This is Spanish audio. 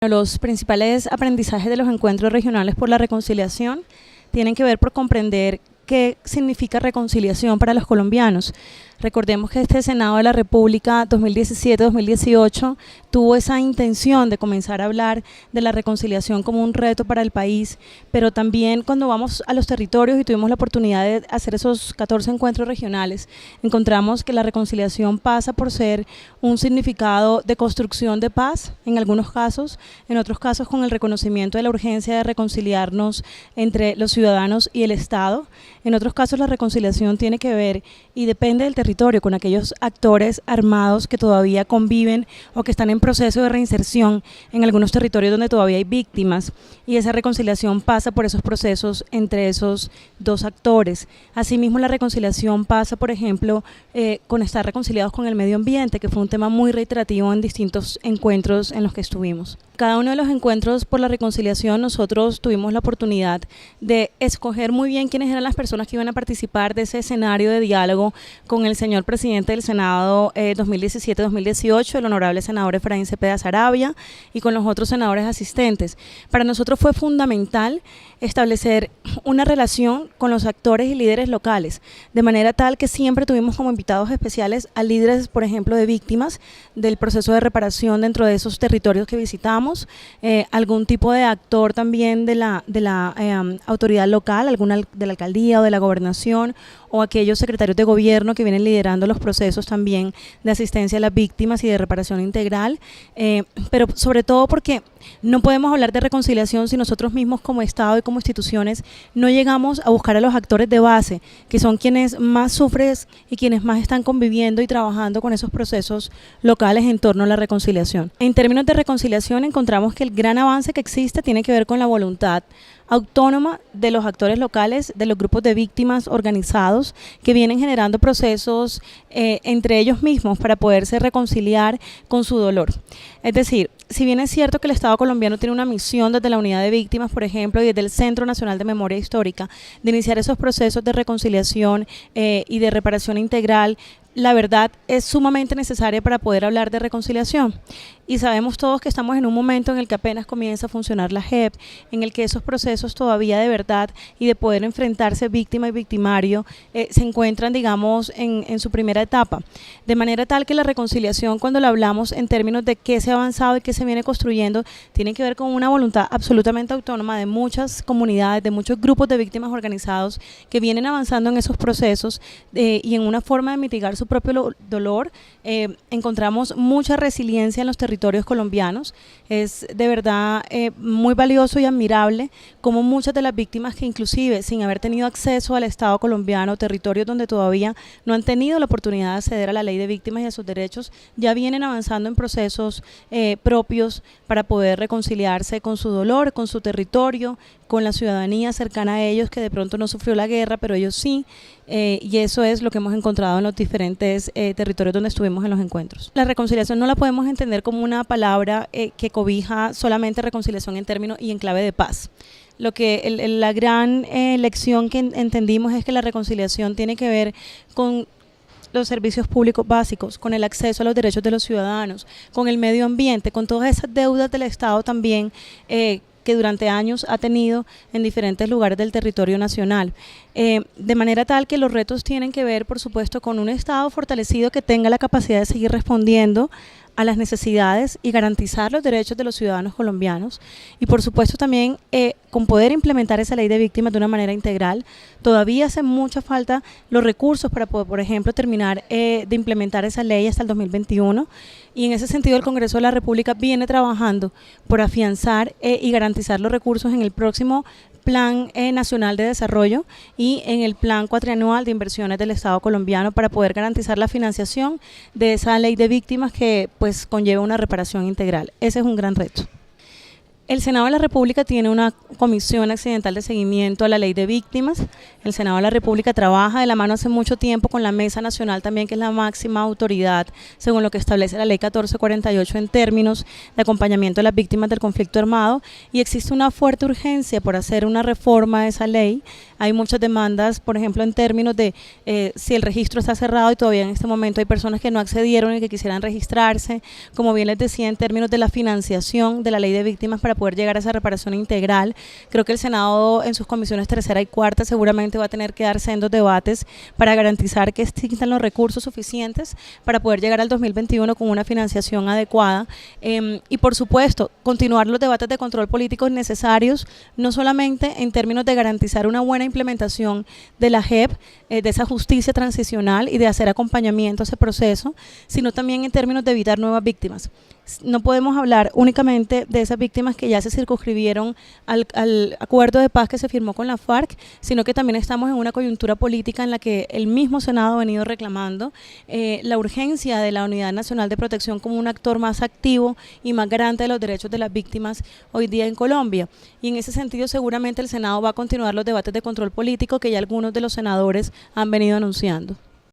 Los principales aprendizajes de los encuentros regionales por la reconciliación tienen que ver por comprender qué significa reconciliación para los colombianos. Recordemos que este Senado de la República 2017-2018 tuvo esa intención de comenzar a hablar de la reconciliación como un reto para el país, pero también cuando vamos a los territorios y tuvimos la oportunidad de hacer esos 14 encuentros regionales, encontramos que la reconciliación pasa por ser un significado de construcción de paz, en algunos casos, en otros casos con el reconocimiento de la urgencia de reconciliarnos entre los ciudadanos y el Estado. En otros casos la reconciliación tiene que ver y depende del territorio con aquellos actores armados que todavía conviven o que están en proceso de reinserción en algunos territorios donde todavía hay víctimas, y esa reconciliación pasa por esos procesos entre esos dos actores. Asimismo, la reconciliación pasa, por ejemplo, con estar reconciliados con el medio ambiente, que fue un tema muy reiterativo en distintos encuentros en los que estuvimos. Cada uno de los encuentros por la reconciliación nosotros tuvimos la oportunidad de escoger muy bien quiénes eran las personas que iban a participar de ese escenario de diálogo con el señor presidente del Senado 2017-2018, el honorable senador Efraín Cepeda Saravia, y con los otros senadores asistentes. Para nosotros fue fundamental establecer una relación con los actores y líderes locales, de manera tal que siempre tuvimos como invitados especiales a líderes, por ejemplo, de víctimas del proceso de reparación dentro de esos territorios que visitamos, algún tipo de actor también de la autoridad local, alguna de la alcaldía o de la gobernación, o aquellos secretarios de gobierno que vienen liderando los procesos también de asistencia a las víctimas y de reparación integral, pero sobre todo porque no podemos hablar de reconciliación si nosotros mismos como Estado y como instituciones no llegamos a buscar a los actores de base, que son quienes más sufren y quienes más están conviviendo y trabajando con esos procesos locales en torno a la reconciliación. En términos de reconciliación encontramos que el gran avance que existe tiene que ver con la voluntad autónoma de los actores locales, de los grupos de víctimas organizados que vienen generando procesos entre ellos mismos para poderse reconciliar con su dolor. Es decir, si bien es cierto que el Estado colombiano tiene una misión desde la Unidad de Víctimas, por ejemplo, y desde el Centro Nacional de Memoria Histórica, de iniciar esos procesos de reconciliación y de reparación integral, la verdad es sumamente necesaria para poder hablar de reconciliación. Y sabemos todos que estamos en un momento en el que apenas comienza a funcionar la JEP, en el que esos procesos todavía de verdad y de poder enfrentarse víctima y victimario se encuentran, digamos, en su primera etapa. De manera tal que la reconciliación, cuando la hablamos en términos de qué se ha avanzado y qué se viene construyendo, tiene que ver con una voluntad absolutamente autónoma de muchas comunidades, de muchos grupos de víctimas organizados que vienen avanzando en esos procesos y en una forma de mitigar su propio dolor. Encontramos mucha resiliencia en los territorios colombianos. Es de verdad muy valioso y admirable como muchas de las víctimas que inclusive sin haber tenido acceso al Estado colombiano, territorios donde todavía no han tenido la oportunidad de acceder a la ley de víctimas y a sus derechos, ya vienen avanzando en procesos propios para poder reconciliarse con su dolor, con su territorio, con la ciudadanía cercana a ellos que de pronto no sufrió la guerra, pero ellos sí, y eso es lo que hemos encontrado en los diferentes territorios donde estuvimos en los encuentros. La reconciliación no la podemos entender como una palabra que cobija solamente reconciliación en términos y en clave de paz. La gran lección que entendimos es que la reconciliación tiene que ver con los servicios públicos básicos, con el acceso a los derechos de los ciudadanos, con el medio ambiente, con todas esas deudas del Estado también que durante años ha tenido en diferentes lugares del territorio nacional. De manera tal que los retos tienen que ver, por supuesto, con un Estado fortalecido que tenga la capacidad de seguir respondiendo a las necesidades y garantizar los derechos de los ciudadanos colombianos, y por supuesto también con poder implementar esa ley de víctimas de una manera integral. Todavía hace mucha falta los recursos para poder, por ejemplo, terminar de implementar esa ley hasta el 2021, y en ese sentido el Congreso de la República viene trabajando por afianzar y garantizar los recursos en el próximo Plan Nacional de Desarrollo y en el Plan Cuatrianual de Inversiones del Estado colombiano para poder garantizar la financiación de esa ley de víctimas que pues conlleva una reparación integral. Ese es un gran reto. El Senado de la República tiene una comisión accidental de seguimiento a la ley de víctimas. El Senado de la República trabaja de la mano hace mucho tiempo con la Mesa Nacional también, que es la máxima autoridad según lo que establece la ley 1448 en términos de acompañamiento de las víctimas del conflicto armado, y existe una fuerte urgencia por hacer una reforma de esa ley. Hay muchas demandas, por ejemplo, en términos de si el registro está cerrado y todavía en este momento hay personas que no accedieron y que quisieran registrarse, como bien les decía, en términos de la financiación de la ley de víctimas para poder llegar a esa reparación integral. Creo que el Senado en sus comisiones tercera y cuarta seguramente va a tener que dar sendos debates para garantizar que existan los recursos suficientes para poder llegar al 2021 con una financiación adecuada, y por supuesto continuar los debates de control político necesarios, no solamente en términos de garantizar una buena implementación de la JEP, de esa justicia transicional y de hacer acompañamiento a ese proceso, sino también en términos de evitar nuevas víctimas. No podemos hablar únicamente de esas víctimas que ya se circunscribieron al acuerdo de paz que se firmó con la FARC, sino que también estamos en una coyuntura política en la que el mismo Senado ha venido reclamando la urgencia de la Unidad Nacional de Protección como un actor más activo y más garante de los derechos de las víctimas hoy día en Colombia. Y en ese sentido seguramente el Senado va a continuar los debates de control político que ya algunos de los senadores han venido anunciando.